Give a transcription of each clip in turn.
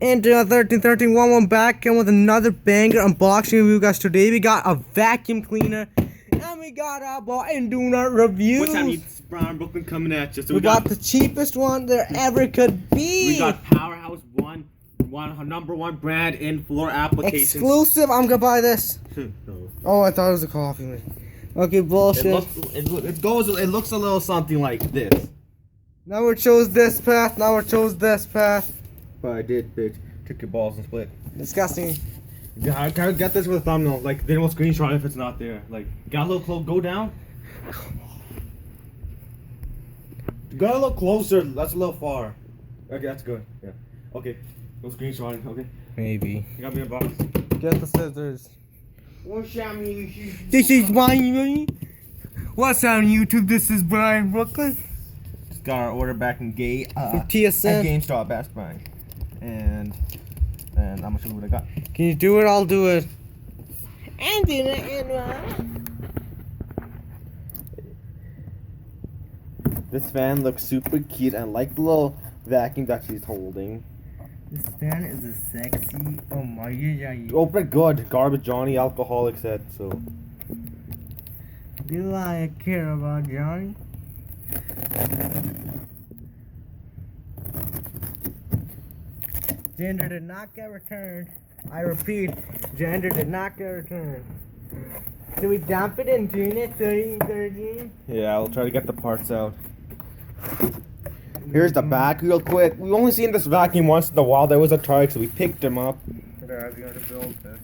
And 131311 back in with another banger unboxing review, guys. Today we got a vacuum cleaner and we got our boy and do not reviews. What's happening? It's Brown Brooklyn coming at you. So we got the cheapest one there ever could be. We got Powerhouse number one brand in floor applications. Exclusive. I'm gonna buy this. No. Oh, I thought it was a coffee mate. Okay, bullshit. It looks a little something like this. Now we chose this path. But I did, bitch. Took your balls and split. Disgusting. I can't get this with a thumbnail. Like, they won't screenshot if it's not there. Like, got a little close. Go down. Got a little closer. That's a little far. Okay, that's good. Yeah. Okay. Go screenshot. Okay. Maybe. You got me a box. Get the scissors. What's happening? This is Brian. What's on YouTube? This is Brian Brooklyn. Just got our order back in TSM. at GameStop, Best Buy. And I'm gonna show you what I got. Can you do it? I'll do it. This fan looks super cute. I like the little vacuum that she's holding. This fan is a sexy. Oh my god. Open it good. Garbage Johnny, alcoholic said so. Do I care about Johnny? Gender did not get returned. I repeat, gender did not get returned. Did we dump it in Unit 1313? Yeah, I'll try to get the parts out. Here's the back real quick. We've only seen this vacuum once in a while. There was a Target, so we picked him up. I've got to build this.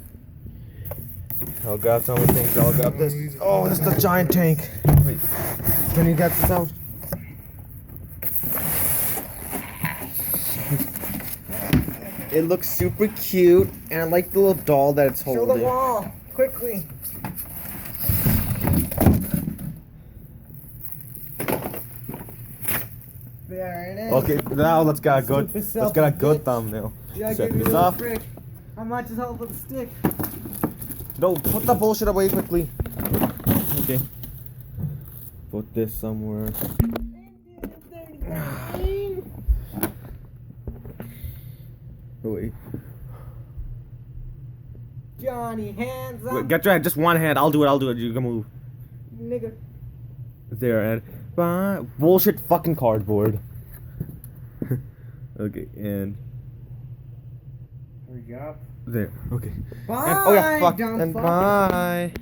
I'll grab some of the things. I'll grab this. Oh, this is the giant tank. Wait, can you get this out? It looks super cute, and I like the little doll that it's holding. Show the wall, quickly. There it is. Okay, now let's get a good thumbnail. Yeah, Set give me this a up. frick. I might just help with the stick. No, put the bullshit away quickly. Okay. Put this somewhere. Oh, wait. Johnny, hands up. Wait, get your hand, just one hand. I'll do it. You can move. Nigga. There, and bullshit fucking cardboard. Okay, and Hurry up. there. Okay. Bye. And, oh yeah, fuck. Dumb And fuck. bye.